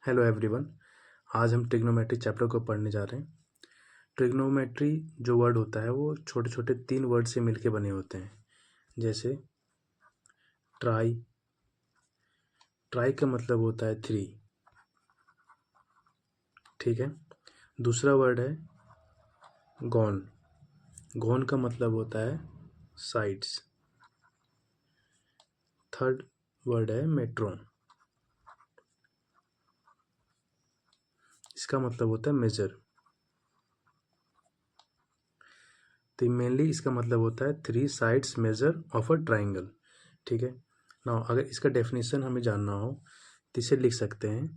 Hello everyone. आज हम trigonometry chapter को पढ़ने जा रहे हैं। ट्रिग्नोमेट्री जो वर्ड होता है वो छोटे छोटे 3 वर्ड से मिलके बने होते हैं। जैसे ट्राई, ट्राई का मतलब होता है 3, ठीक है। दूसरा वर्ड है गॉन, गॉन का मतलब होता है साइड्स। थर्ड वर्ड है मेट्रोन, इसका मतलब होता है मेजर। तो मेनली इसका मतलब होता है 3 sides measure of a triangle, ठीक है ना। अगर इसका डेफिनेशन हमें जानना हो तो इसे लिख सकते हैं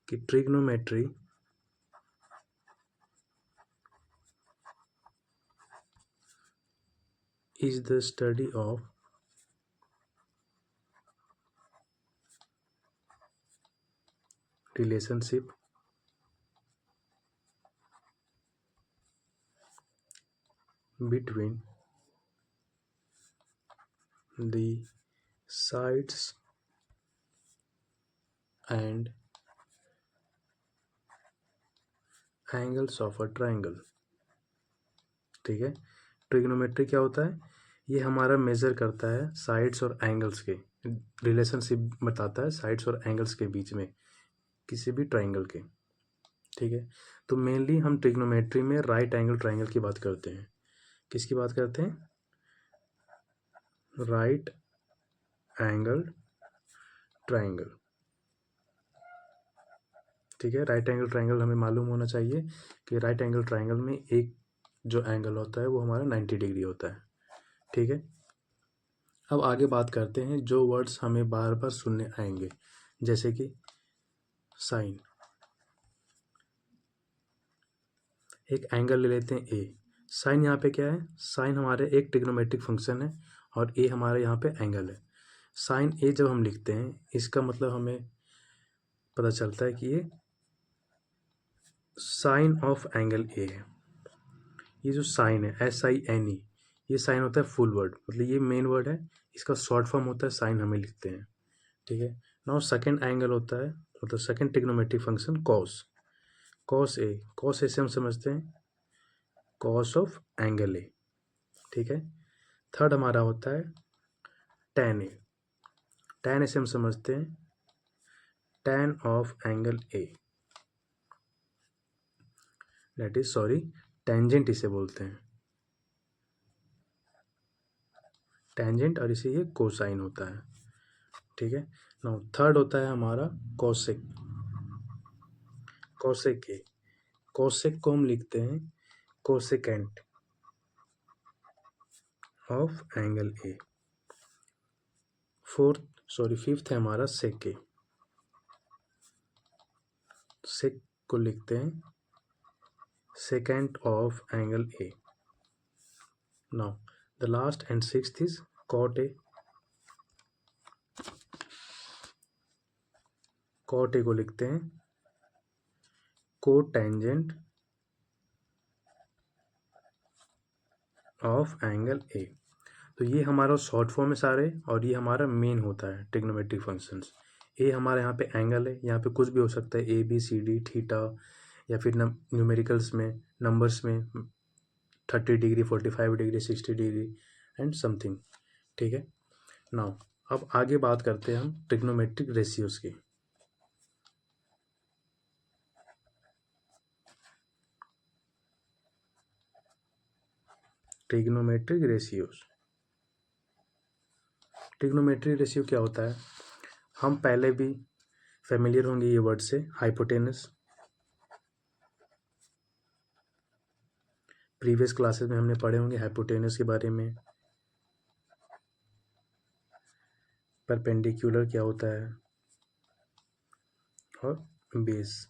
कि trigonometry is the study of relationship between the sides and angles of a triangle, ठीक है। ट्रिग्नोमेट्री क्या होता है? ये हमारा मेजर करता है साइड्स और एंगल्स के रिलेशनशिप, बताता है साइड्स और एंगल्स के बीच में किसी भी ट्राइंगल के, ठीक है। तो मेनली हम ट्रिग्नोमेट्री में राइट एंगल ट्राइंगल की बात करते हैं। किसकी बात करते हैं? राइट एंगल ट्राइंगल, ठीक है। राइट एंगल ट्राइंगल हमें मालूम होना चाहिए कि राइट एंगल ट्राइंगल में एक जो एंगल होता है वो हमारा 90 डिग्री होता है, ठीक है। अब आगे बात करते हैं जो वर्ड्स हमें बार बार सुनने आएंगे, जैसे कि साइन। एक एंगल ले लेते हैं ए। साइन यहाँ पे क्या है? साइन हमारे एक ट्रिग्नोमेट्रिक फंक्शन है और ए हमारे यहाँ पे एंगल है। साइन ए जब हम लिखते हैं इसका मतलब हमें पता चलता है कि ये साइन ऑफ एंगल ए है। ये जो साइन है SINE, ये साइन होता है फुल वर्ड, मतलब ये मेन वर्ड है, इसका शॉर्ट फॉर्म होता है साइन, हमें लिखते हैं, ठीक है। नाउ सेकंड एंगल होता है, मतलब second trigonometric function cos. Cos A, cos A से हम समझते हैं कॉस ऑफ एंगल ए, ठीक है। थर्ड हमारा होता है टैन ए। टैन ए से हम समझते हैं tan of angle A, that is sorry tangent इसे बोलते हैं, टेंजेंट, और इसे ये कोसाइन होता है, ठीक है। नाउ थर्ड होता है हमारा कोसेक। कोसेक ए, कोसेक को हम लिखते हैं cosecant of angle A. Fifth है हमारा सेक ए। सेक को लिखते हैं secant of angle A. Now the last and sixth is cot A. Cot A को लिखते हैं कोटेंजेंट ऑफ एंगल ए। तो ये हमारा शॉर्ट फॉर्म है सारे, और ये हमारा मेन होता है ट्रिग्नोमेट्रिक फंक्शंस। ए हमारे यहाँ पे एंगल है, यहाँ पे कुछ भी हो सकता है, ABCD थीटा, या फिर न्यूमेरिकल्स में नंबर्स में 30 degree, 45 degree, 60 degree and something, ठीक है। नाउ अब आगे बात करते हैं हम ट्रिग्नोमेट्रिक रेशियोज की। ट्रिग्नोमेट्रिक रेशियोज, ट्रिग्नोमेट्रिक रेशियो क्या होता है? हम पहले भी फेमिलियर होंगे ये वर्ड से, हाइपोटेनस। प्रीवियस क्लासेस में हमने पढ़े होंगे हाइपोटेनस के बारे में, परपेंडिकुलर क्या होता है, और बेस,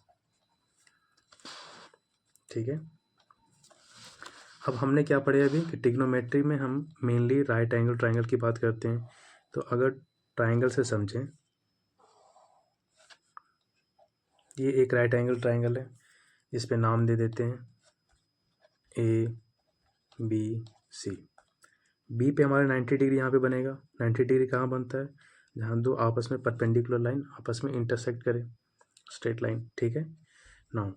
ठीक है। अब हमने क्या पढ़े अभी कि ट्रिग्नोमेट्री में हम मेनली राइट एंगल ट्राइंगल की बात करते हैं। तो अगर ट्राइंगल से समझें, ये एक राइट एंगल ट्राइंगल है, इस पे नाम दे देते हैं ABC। बी पे हमारे 90 डिग्री यहाँ पे बनेगा। 90 डिग्री कहाँ बनता है? जहाँ दो आपस में परपेंडिकुलर लाइन आपस में इंटरसेक्ट करें, स्ट्रेट लाइन, ठीक है। नाउ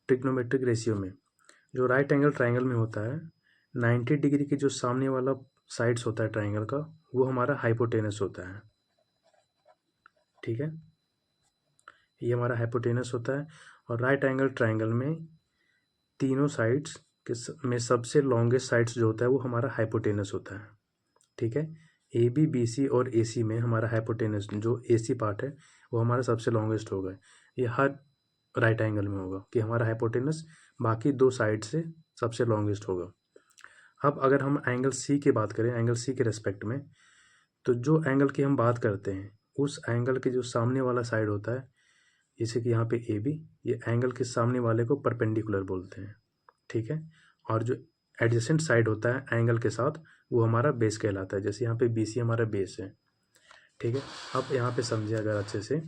ट्रिग्नोमेट्रिक रेशियो में जो राइट एंगल ट्राइंगल में होता है 90 डिग्री की जो सामने वाला साइड्स होता है ट्राइंगल का वो हमारा हाइपोटेनस होता है, ठीक है। ये हमारा हाइपोटेनस होता है। और राइट एंगल ट्राइंगल में तीनों साइड्स में सबसे लॉन्गेस्ट साइड्स जो होता है वो हमारा हाइपोटेनस होता है, ठीक है। ए बी बी सी और ए सी में हमारा हाइपोटेनस जो ए सी पार्ट है वो हमारा सबसे लॉन्गेस्ट होगा। ये हर राइट एंगल में होगा कि हमारा हाइपोटेनस बाकी दो साइड से सबसे लॉन्गेस्ट होगा। अब अगर हम एंगल सी की बात करें, एंगल सी के रेस्पेक्ट में, तो जो एंगल की हम बात करते हैं उस एंगल के जो सामने वाला साइड होता है, जैसे कि यहाँ पे ए बी, ये एंगल के सामने वाले को परपेंडिकुलर बोलते हैं, ठीक है। और जो एडजेसेंट साइड होता है एंगल के साथ वो हमारा बेस कहलाता है। जैसे यहाँ पे बी सी हमारा बेस है, ठीक है। अब यहाँ पे समझे अगर अच्छे से,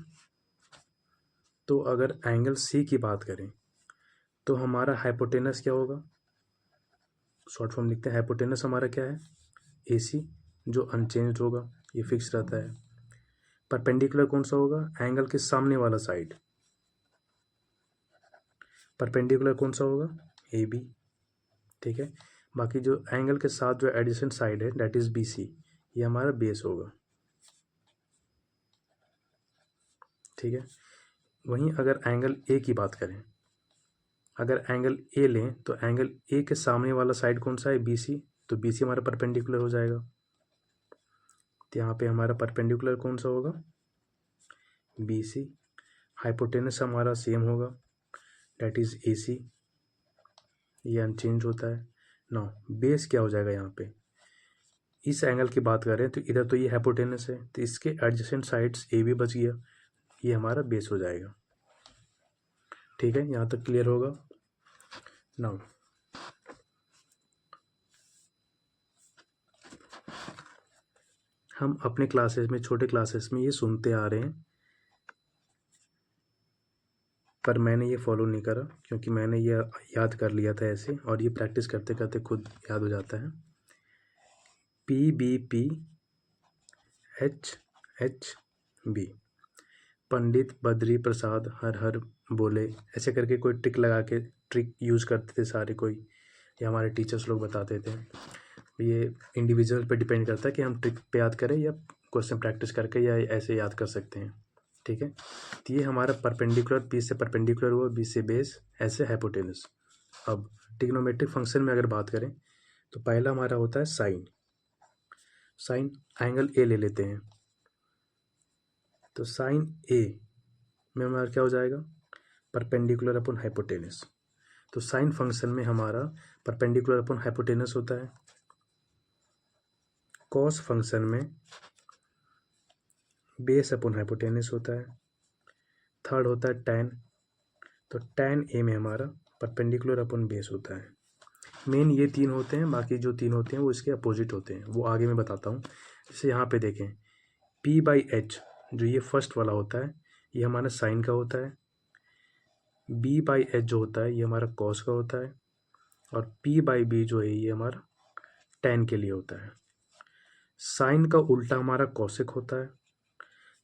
तो अगर एंगल सी की बात करें तो हमारा हाइपोटेनस क्या होगा, शॉर्ट फॉर्म लिखते हैं। हाइपोटेनस हमारा क्या है, ए सी, जो अनचेंज्ड होगा, ये फिक्स रहता है। परपेंडिकुलर कौन सा होगा, एंगल के सामने वाला साइड। परपेंडिकुलर कौन सा होगा, ए बी, ठीक है। बाकी जो एंगल के साथ जो एडजेसेंट साइड है दैट इज बी सी, ये हमारा बेस होगा, ठीक है। वहीं अगर एंगल ए की बात करें, अगर एंगल ए लें तो एंगल ए के सामने वाला साइड कौन सा है, बी सी, तो बी सी हमारा परपेंडिकुलर हो जाएगा। तो यहाँ पे हमारा परपेंडिकुलर कौन सा होगा, बी सी। हाइपोटेनस हमारा सेम होगा, डेट इज ए सी, ये अनचेंज होता है। नाउ बेस क्या हो जाएगा, यहाँ पे इस एंगल की बात करें तो इधर तो ये हाइपोटेनस है, तो इसके एडजेसेंट साइड्स ए भी बच गया, ये हमारा बेस हो जाएगा, ठीक है। यहाँ तक क्लियर होगा। नाउ हम अपने क्लासेस में, छोटे क्लासेस में ये सुनते आ रहे हैं, पर मैंने ये फॉलो नहीं करा क्योंकि मैंने ये याद कर लिया था ऐसे, और ये प्रैक्टिस करते करते खुद याद हो जाता है। P B P H H B, Pandit Badri Prasad हर हर बोले, ऐसे करके कोई ट्रिक लगा के ट्रिक यूज़ करते थे सारे कोई, या हमारे टीचर्स लोग बताते थे। ये इंडिविजुअल पे डिपेंड करता है कि हम ट्रिक पे याद करें या क्वेश्चन प्रैक्टिस करके या ऐसे याद कर सकते हैं, ठीक है। तो ये हमारा परपेंडिकुलर, पी से परपेंडिकुलर हुआ, बी से बेस, ऐसे हाइपोटेनस। अब ट्रिग्नोमेट्रिक फंक्शन में अगर बात करें तो पहला हमारा होता है साइन। साइन एंगल ए ले लेते हैं, तो साइन ए में हमारा क्या हो जाएगा, परपेंडिकुलर अपॉन हाइपोटेनस। तो साइन फंक्शन में हमारा परपेंडिकुलर अपॉन हाइपोटेनस होता है। कॉस फंक्शन में बेस अपॉन हाइपोटेनस होता है। थर्ड होता है टैन, तो टैन ए में हमारा परपेंडिकुलर अपॉन बेस होता है। मेन ये तीन होते हैं, बाकी जो तीन होते हैं वो इसके अपोजिट होते हैं, वो आगे मैं बताता हूँ। जैसे यहाँ पे देखें, पी बाई एच जो ये फर्स्ट वाला होता है ये हमारा साइन का होता है। बी बाई एच जो होता है ये हमारा कॉस का होता है। और पी बाई बी जो है ये हमारा टैन के लिए होता है। साइन का उल्टा हमारा कॉसेक होता है,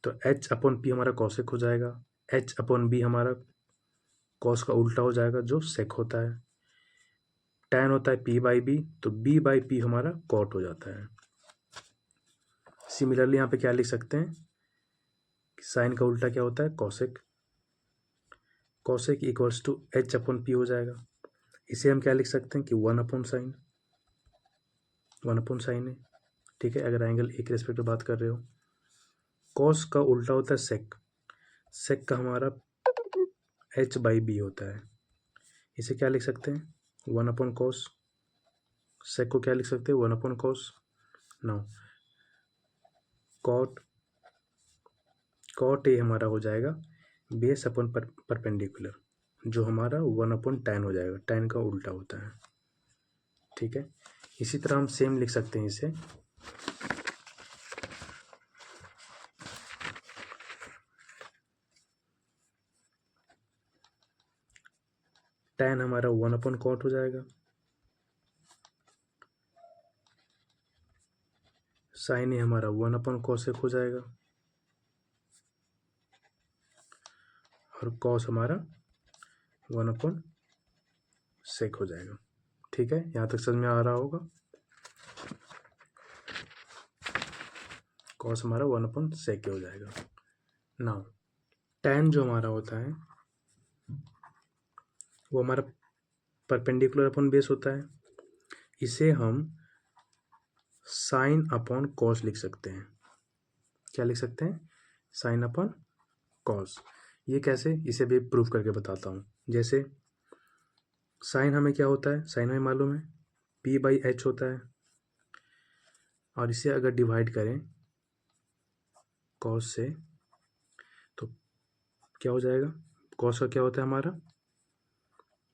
तो एच अपॉन पी हमारा कॉसेक हो जाएगा। एच अपॉन बी हमारा कॉस का उल्टा हो जाएगा जो सेक होता है। टैन होता है पी बाई बी, तो बी बाई पी हमारा कॉट हो जाता है। सिमिलरली यहाँ पे क्या लिख सकते हैं, साइन का उल्टा क्या होता है, cosec. Cosec equals to H upon P हो जाएगा। इसे हम क्या लिख सकते हैं कि one upon sine, one upon sine है, ठीक है। अगर एंगल ए के रेस्पेक्ट में बात कर रहे हो, कॉस का उल्टा होता है सेक। सेक का हमारा एच बाई बी होता है। इसे क्या लिख सकते हैं, वन अपॉन कॉस। सेक को क्या लिख सकते हैं, one upon cos. Now cot, cot A हमारा हो जाएगा बेस अपॉन परपेंडिकुलर, जो हमारा वन अपॉन टैन हो जाएगा, टैन का उल्टा होता है, ठीक है। इसी तरह हम सेम लिख सकते हैं इसे, टैन हमारा वन अपॉन कॉट हो जाएगा। साइन ए हमारा वन अपॉन कॉसेक हो जाएगा। और कॉस हमारा 1/sec हो जाएगा। ठीक है, यहाँ तक समझ में आ रहा होगा। कॉस हमारा 1/sec हो जाएगा। नाउ tan जो हमारा होता है वो हमारा परपेंडिकुलर अपॉन बेस होता है। इसे हम साइन अपॉन कॉस लिख सकते हैं। क्या लिख सकते हैं? Sign upon cos. ये कैसे, इसे भी प्रूफ करके बताता हूँ। जैसे साइन हमें क्या होता है, साइन हमें मालूम है P/H होता है, और इसे अगर डिवाइड करें कॉस से तो क्या हो जाएगा? कॉस का क्या होता है हमारा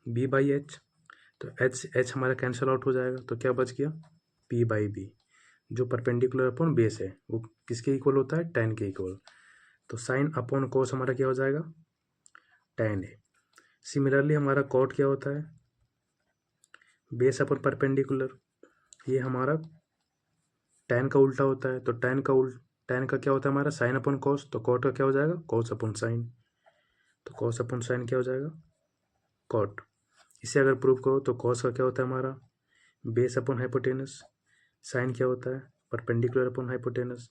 B/H, तो H हमारा कैंसिल आउट हो जाएगा, तो क्या बच गया P/B, जो परपेंडिकुलर अपॉन बेस है वो किसके इक्वल होता है? tan के इक्वल। तो साइन अपॉन कॉस हमारा क्या हो जाएगा? tan है। सिमिलरली हमारा कॉट क्या होता है? बेस अपॉन परपेंडिकुलर, ये हमारा tan का उल्टा होता है। तो tan का क्या होता है हमारा? Sign upon cos. तो कॉट का क्या हो जाएगा? Cos upon sign. तो कॉस अपॉन साइन क्या हो जाएगा? कॉट। इसे अगर प्रूव करो तो कॉस का क्या होता है हमारा? Base upon hypotenuse. साइन क्या होता है? Perpendicular upon hypotenuse.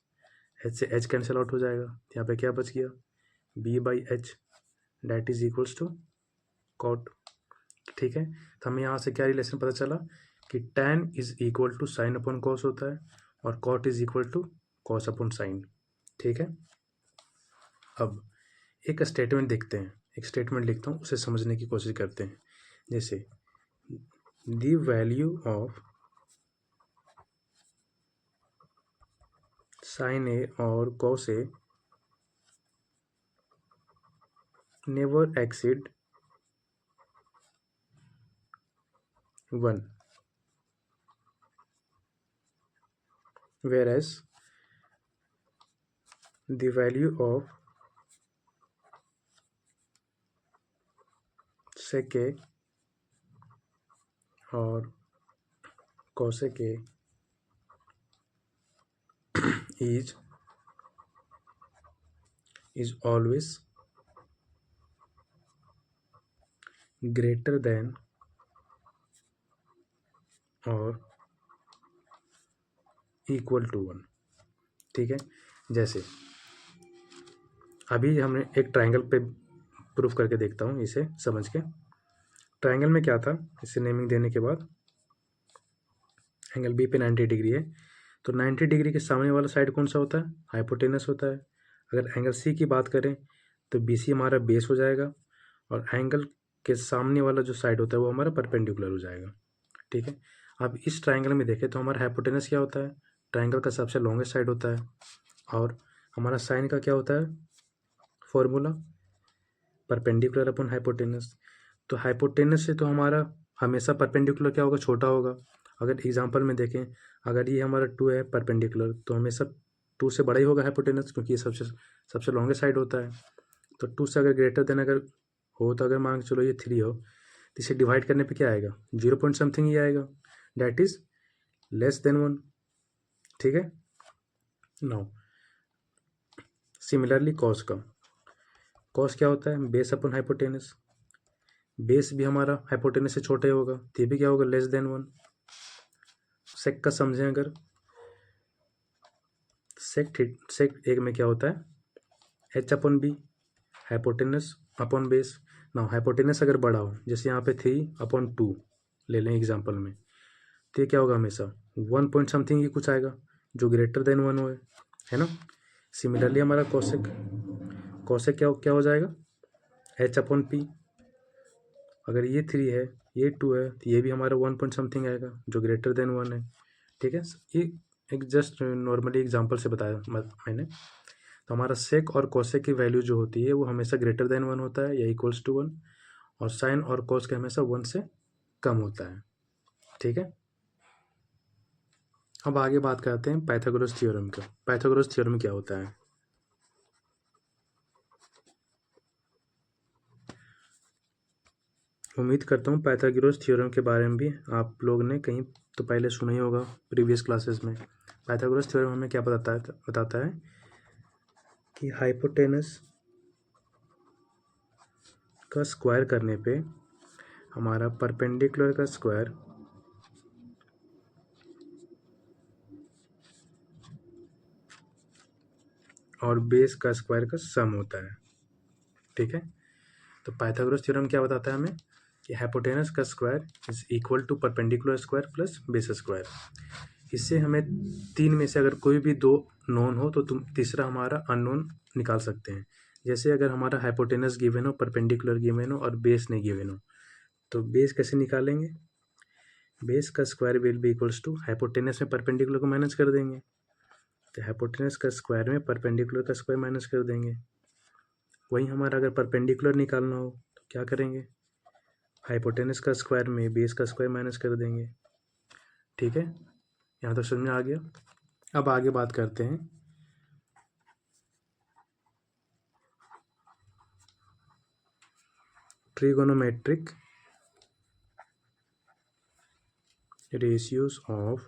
एच से एच कैंसिल आउट हो जाएगा, यहाँ पे क्या बच गया? B/H that is equals to cot. ठीक है, तो हमें यहाँ से क्या रिलेशन पता चला कि tan is equal to sine upon cos होता है और cot is equal to cos upon sine. ठीक है, अब एक स्टेटमेंट देखते हैं, एक स्टेटमेंट लिखता हूँ, उसे समझने की कोशिश करते हैं। जैसे द वैल्यू ऑफ साइन ए और cos A never exceed 1, whereas the value of sec a और cosec a is always greater than और equal to 1। ठीक है, जैसे अभी हमने एक ट्रायंगल पे प्रूफ करके देखता हूँ इसे समझ के। ट्रायंगल में क्या था, इसे नेमिंग देने के बाद एंगल बी पे 90 डिग्री है, तो 90 डिग्री के सामने वाला साइड कौन सा होता है? हाइपोटेनस होता है। अगर एंगल सी की बात करें तो बी सी हमारा बेस हो जाएगा, और एंगल के सामने वाला जो साइड होता है वो हमारा परपेंडिकुलर हो जाएगा। ठीक है, अब इस ट्रायंगल में देखें तो हमारा हाइपोटेनस क्या होता है? ट्रायंगल का सबसे लॉन्गेस्ट साइड होता है, और हमारा साइन का क्या होता है फॉर्मूला? Perpendicular upon hypotenuse. तो हाइपोटेनस से तो हमारा हमेशा परपेंडिकुलर क्या होगा? छोटा होगा। अगर एग्जांपल में देखें, अगर ये हमारा 2 है परपेंडिकुलर, तो हमेशा 2 से बड़ा ही होगा हाइपोटेनस, क्योंकि ये सबसे लॉन्गेस्ट साइड होता है। तो 2 से अगर ग्रेटर देन अगर हो, तो अगर मान के चलो ये 3 हो, तो इसे डिवाइड करने पे क्या आएगा? 0 पॉइंट समथिंग ही आएगा, डैट इज लेस देन 1। ठीक है, नाउ सिमिलरली कॉस का, कॉस क्या होता है? Base upon hypotenuse. बेस भी हमारा हाइपोटेनस से छोटे होगा, तो ये भी क्या होगा? Less than 1। सेक का समझें अगर, सेक एक में क्या होता है? H upon B, hypotenuse upon base. ना हाइपोटेनस अगर बड़ा हो, जैसे यहाँ पे 3/2 ले लें एग्जाम्पल में, तो ये क्या होगा? हमेशा 1 पॉइंट समथिंग ही कुछ आएगा जो ग्रेटर देन 1 हो, है ना। सिमिलरली हमारा कॉसेक, कॉसेक क्या क्या हो जाएगा? H upon P. अगर ये 3 है, ये 2 है, तो ये भी हमारा 1 पॉइंट समथिंग आएगा जो ग्रेटर देन 1 है। ठीक है, ये एक जस्ट नॉर्मली एग्जांपल से बताया मैंने। तो हमारा सेक और कोसेक की वैल्यू जो होती है वो हमेशा ग्रेटर देन 1 होता है या इक्वल्स टू 1, और साइन और कोस का हमेशा 1 से कम होता है। ठीक है, अब आगे बात करते हैं पाइथागोरस थ्योरम का। पाइथागोरस थ्योरम क्या होता है? उम्मीद करता हूँ पाइथागोरस थ्योरम के बारे में भी आप लोग ने कहीं तो पहले सुना ही होगा प्रीवियस क्लासेस में। पाइथागोरस थ्योरम हमें क्या बताता है कि हाइपोटेनस का स्क्वायर करने पे हमारा परपेंडिकुलर का स्क्वायर और बेस का स्क्वायर का सम होता है। ठीक है, तो पाइथागोरस थ्योरम क्या बताता है हमें कि हाइपोटेनस का square is equal to perpendicular square plus base square. इससे हमें तीन में से अगर कोई भी दो नोन हो तो तुम तीसरा हमारा अननोन निकाल सकते हैं। जैसे अगर हमारा हाइपोटेनस गिवन हो, परपेंडिकुलर गिवन हो और बेस नहीं गिवन हो, तो बेस कैसे निकालेंगे? बेस का square will be equals to hypotenuse में परपेंडिकुलर को माइनस कर देंगे, तो हाइपोटेनस का स्क्वायर में परपेंडिकुलर का स्क्वायर माइनस कर देंगे। वहीं हमारा अगर परपेंडिकुलर निकालना हो तो क्या करेंगे? हाइपोटेनस का स्क्वायर में बेस का स्क्वायर माइनस कर देंगे। ठीक है, यहाँ तक समझ में आ गया। अब आगे बात करते हैं trigonometric ratios of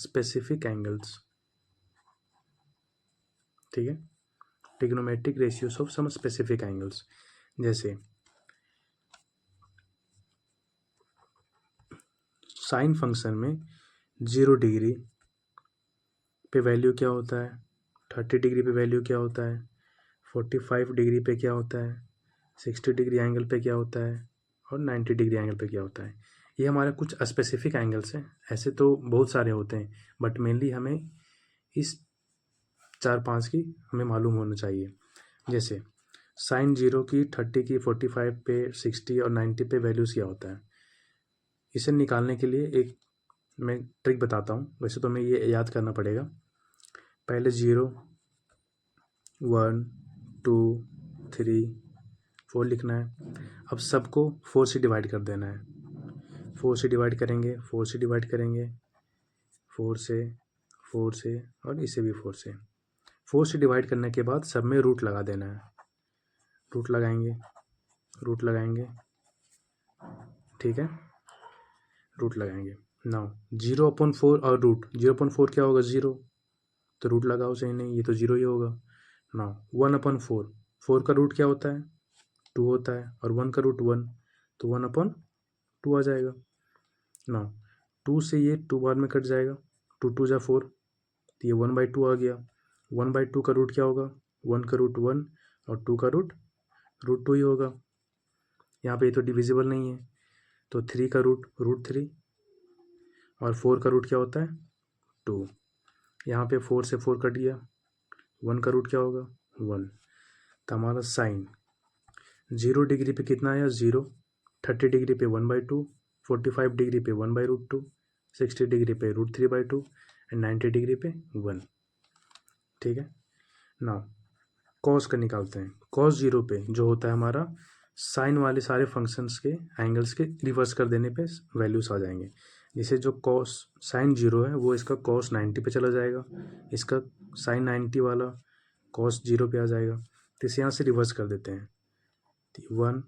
specific angles। ठीक है, trigonometric ratios of some specific angles. जैसे साइन फंक्शन में 0 डिग्री पे वैल्यू क्या होता है, 30 डिग्री पे वैल्यू क्या होता है, 45 डिग्री पे क्या होता है, 60 डिग्री एंगल पे क्या होता है और 90 डिग्री एंगल पे क्या होता है। ये हमारे कुछ स्पेसिफिक एंगल्स हैं। ऐसे तो बहुत सारे होते हैं बट मेनली हमें इस 4-5 की हमें मालूम होना चाहिए। जैसे साइन 0 की, 30 की, 45 पे, 60 और 90 पे वैल्यूज़ क्या होता है। इसे निकालने के लिए एक मैं ट्रिक बताता हूँ। वैसे तो हमें ये याद करना पड़ेगा। पहले 0, 1, 2, 3, 4 लिखना है। अब सबको 4 से डिवाइड कर देना है। 4 से डिवाइड करेंगे, 4 से डिवाइड करेंगे, 4 से, 4 से और इसे भी 4 से। 4 से डिवाइड करने के बाद सब में रूट लगा देना है। रूट लगाएंगे, रूट लगाएंगे। ठीक है, रूट लगाएंगे। नाउ 0/4 और रूट, 0/4 क्या होगा? 0, तो रूट लगाओ, सही नहीं, ये तो 0 ही होगा। नाउ 1/4, 4 का रूट क्या होता है? 2 होता है और 1 का रूट 1, तो 1/2 आ जाएगा। नाउ 2 से ये 2 बाद में कट जाएगा, 2 2 जा 4, तो ये 1/2 आ गया। 1/2 का रूट क्या होगा? 1 का रूट 1 और 2 का रूट 2 ही होगा। यहाँ पे ये तो डिविजिबल नहीं है, तो 3 का रूट 3 और 4 का रूट क्या होता है? 2। यहाँ पे 4 से 4 कट गया, 1 का रूट क्या होगा? 1। तो हमारा साइन 0 डिग्री पे कितना आया? 0, 30 डिग्री पे 1/2, 45 डिग्री पे 1/√2, 60 डिग्री पे √3/2 एंड 90 डिग्री पे 1। ठीक है, नाउ कॉस का निकालते हैं। कॉस 0 पे जो होता है हमारा, साइन वाले सारे फंक्शंस के एंगल्स के रिवर्स कर देने पे वैल्यूज आ जाएंगे। जैसे जो कॉस साइन 0 है वो इसका कॉस 90 पे चला जाएगा, इसका साइन 90 वाला कॉस 0 पे आ जाएगा। तो इसे यहाँ से रिवर्स कर देते हैं। 1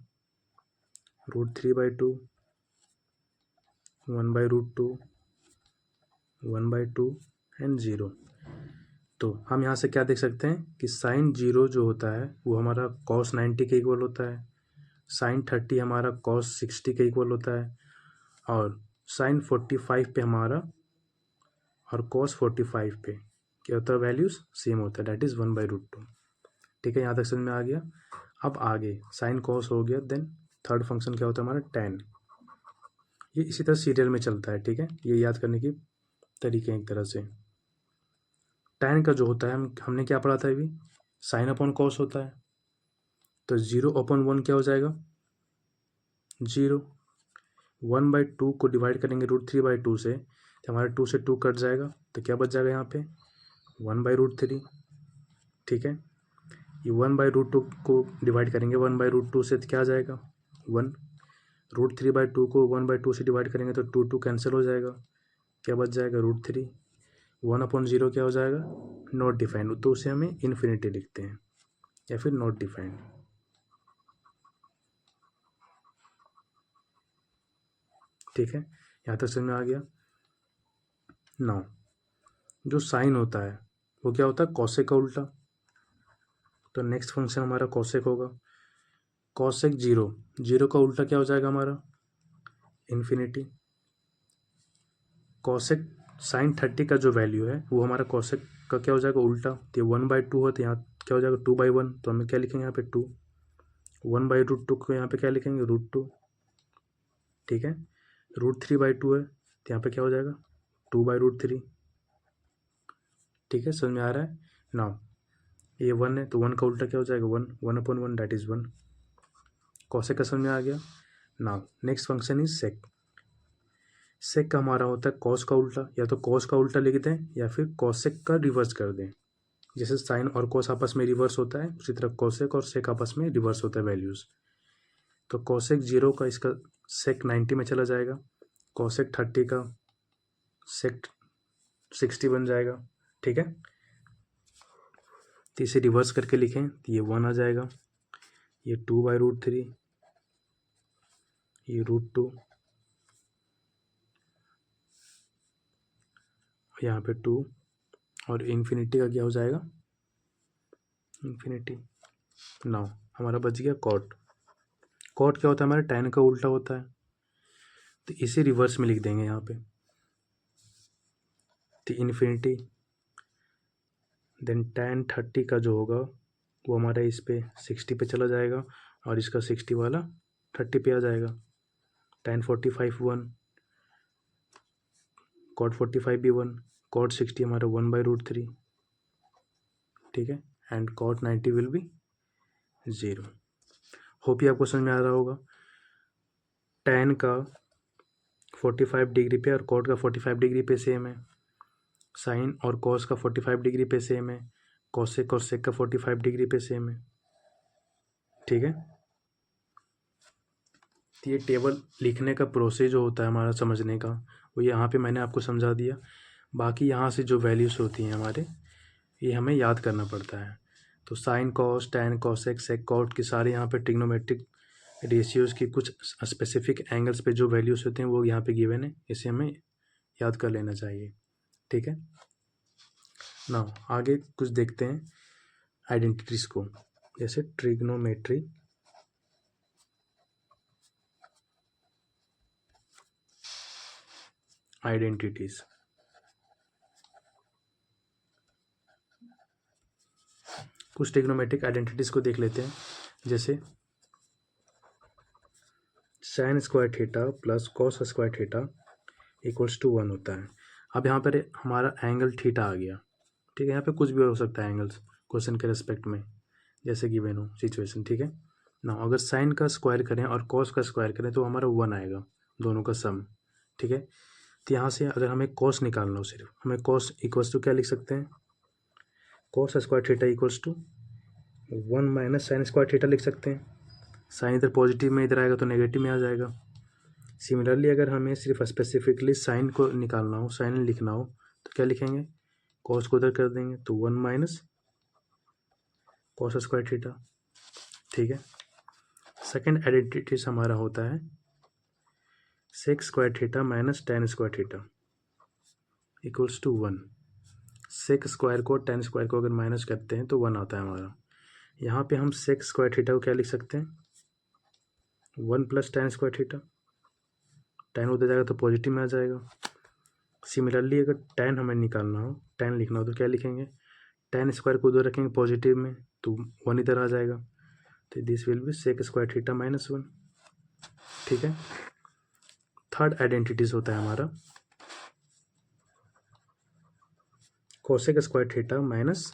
√3/2, 1/√2, 1/2 एंड 0। तो हम यहाँ से क्या देख सकते हैं कि साइन 0 जो होता है वो हमारा कॉस 90 के इक्वल होता है, साइन 30 हमारा कॉस 60 के इक्वल होता है और साइन 45 पे हमारा और कॉस 45 पे क्या होता है? वैल्यूज सेम होता है, दैट इज़ 1/√2। ठीक है, यहाँ तक समझ में आ गया। अब आगे साइन कॉस हो गया, देन थर्ड फंक्शन क्या होता है हमारा? टैन। ये इसी तरह सीरियल में चलता है। ठीक है, ये याद करने की तरीके हैं एक तरह से। टैन का जो होता है हमने क्या पढ़ा था अभी? साइन अपॉन कॉस होता है, तो 0/1 क्या हो जाएगा? 0। 1/2 को डिवाइड करेंगे √3/2 से, तो हमारा 2 से 2 कट जाएगा, तो क्या बच जाएगा यहाँ पे? 1/√3। ठीक है, ये 1/√2 को डिवाइड करेंगे 1/√2 से, तो क्या आ जाएगा? 1। √3/2 को 1/2 से डिवाइड करेंगे तो 2 2 कैंसिल हो जाएगा, क्या बच जाएगा? √3। 1/0 क्या हो जाएगा? नॉट डिफाइंड, तो उसे हमें इन्फिनिटी लिखते हैं या फिर नॉट डिफाइंड। ठीक है, यहाँ तक समझ में आ गया। नाउ जो साइन होता है वो क्या होता है? कॉसेक का उल्टा। तो नेक्स्ट फंक्शन हमारा कॉसेक होगा। कॉसेक जीरो, जीरो का उल्टा क्या हो जाएगा हमारा? इन्फिनिटी। कॉसेक साइन 30 का जो वैल्यू है वो हमारा कॉसेक का क्या हो जाएगा? उल्टा। तो 1/2 हो तो यहाँ क्या हो जाएगा? 2/1। तो हमें क्या लिखेंगे यहाँ पे? 2। 1/√2 को यहाँ पे क्या लिखेंगे? √2। ठीक है। √3/2 है तो यहाँ पे क्या हो जाएगा? 2/√3। ठीक है, समझ में आ रहा है? नाउ ये 1 है तो 1 का उल्टा क्या हो जाएगा? 1। 1/1 दैट इज़ 1। कॉसेक का समझ में आ गया। Now next function is sec. Sec का हमारा होता है कॉस का उल्टा, या तो कॉस का उल्टा लिख दें या फिर कॉसेक का रिवर्स कर दें। जैसे साइन और कॉस आपस में रिवर्स होता है उसी तरह कॉसेक और सेक आपस में रिवर्स होता है वैल्यूज़। तो कॉसेक 0 का इसका सेक 90 में चला जाएगा, कॉसेक 30 का सेक 60 बन जाएगा। ठीक है, तो इसे रिवर्स करके लिखें तो ये 1 आ जाएगा, ये 2/√3, ये √2, यहाँ पे 2 और इन्फिनिटी का क्या हो जाएगा? इन्फिनिटी। नाउ हमारा बच गया कॉट। कॉट क्या होता है? हमारे tan का उल्टा होता है, तो इसे रिवर्स में लिख देंगे यहाँ पे। तो इन्फिनिटी देन tan 30 का जो होगा वो हमारा इस पे 60 पे चला जाएगा और इसका 60 वाला 30 पे आ जाएगा। tan 45 1, cot 45 भी 1, cot 60 हमारा 1/√3। ठीक है, and cot 90 will be 0। Hope ये आपको समझ में आ रहा होगा। tan का 45 डिग्री पे और cot का 45 डिग्री पे सेम है, साइन और cos का 45 डिग्री पे सेम है, cosec और sec का 45 डिग्री पे सेम है। ठीक है, तो ये टेबल लिखने का प्रोसेस जो होता है हमारा समझने का, वो यहाँ पे मैंने आपको समझा दिया। बाकी यहाँ से जो वैल्यूज़ होती हैं हमारे, ये हमें याद करना पड़ता है। तो sine cos tan cosec sec cot की सारे यहाँ पे ट्रिग्नोमेट्रिक रेशियोज़ की कुछ स्पेसिफिक एंगल्स पे जो वैल्यूज़ होते हैं वो यहाँ पे गिवन है, इसे हमें याद कर लेना चाहिए। ठीक है, ना आगे कुछ देखते हैं आइडेंटिटीज़ को, जैसे ट्रिग्नोमेट्री आइडेंटिटीज़। कुछ ट्रिग्नोमेट्रिक आइडेंटिटीज़ को देख लेते हैं, जैसे sine square theta plus cos square theta equals to 1 होता है। अब यहाँ पर हमारा एंगल थीटा आ गया। ठीक है, यहाँ पे कुछ भी हो सकता है एंगल्स क्वेश्चन के रेस्पेक्ट में, जैसे गिवन हो सिचुएशन। ठीक है ना, अगर साइन का स्क्वायर करें और कॉस का स्क्वायर करें तो हमारा 1 आएगा, दोनों का सम। ठीक है, तो यहाँ से अगर हमें कॉस निकालना हो, सिर्फ हमें कॉस इक्वल्स टू क्या लिख सकते हैं? Cos square theta equals to 1 minus sine square theta लिख सकते हैं। साइन इधर पॉजिटिव में इधर आएगा तो नेगेटिव में आ जाएगा। सिमिलरली अगर हमें सिर्फ स्पेसिफिकली साइन को निकालना हो, साइन लिखना हो, तो क्या लिखेंगे? कॉस को उधर कर देंगे तो 1 माइनस कॉस स्क्वायर थीटा। ठीक है, सेकेंड आइडेंटिटी हमारा होता है sec square theta minus tan square theta equals to 1। Sec square को टेन स्क्वायर को अगर माइनस करते हैं तो 1 आता है हमारा। यहाँ पे हम सेक स्क्वायर थीटा को क्या लिख सकते हैं? 1 plus ten square theta. Ten उधर जाएगा तो पॉजिटिव में आ जाएगा। सिमिलरली अगर टेन हमें निकालना हो, टेन लिखना हो, तो क्या लिखेंगे? टेन स्क्वायर को उधर रखेंगे पॉजिटिव में तो 1 इधर आ जाएगा, तो this will be sec square theta minus 1। ठीक है, थर्ड आइडेंटिटीज होता है हमारा cosec square theta minus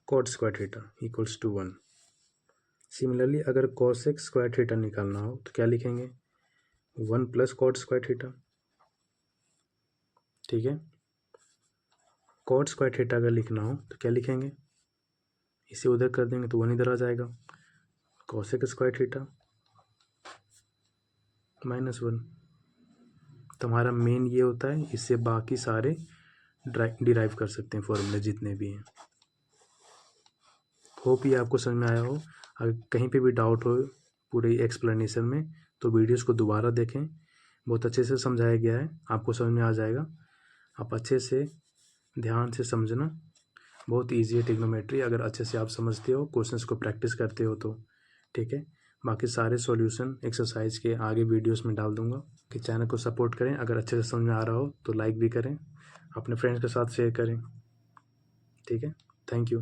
cot square theta equals to 1। Similarly अगर कोसेक स्क्वायर थीटा निकालना हो तो क्या लिखेंगे? 1 प्लस कॉट स्क्वायर थीटा। ठीक है, कॉट स्क्वायर थीटा अगर लिखना हो तो क्या लिखेंगे? इसे उधर कर देंगे तो 1 इधर आ जाएगा, कोसेक स्क्वायर थीटा माइनस 1। तो हमारा मेन ये होता है, इससे बाकी सारे डिराइव कर सकते हैं फॉर्मूले जितने भी हैं। होप ये आपको समझ में आया हो। अगर कहीं पे भी डाउट हो पूरे एक्सप्लेनेशन में तो वीडियोस को दोबारा देखें, बहुत अच्छे से समझाया गया है, आपको समझ में आ जाएगा। आप अच्छे से ध्यान से समझना, बहुत ईजी है ट्रिग्नोमेट्री, अगर अच्छे से आप समझते हो, क्वेश्चंस को प्रैक्टिस करते हो तो। ठीक है, बाकी सारे सॉल्यूशन एक्सरसाइज के आगे वीडियोस में डाल दूंगा। कि चैनल को सपोर्ट करें, अगर अच्छे से समझ में आ रहा हो तो लाइक भी करें, अपने फ्रेंड्स के साथ शेयर करें। ठीक है, थैंक यू।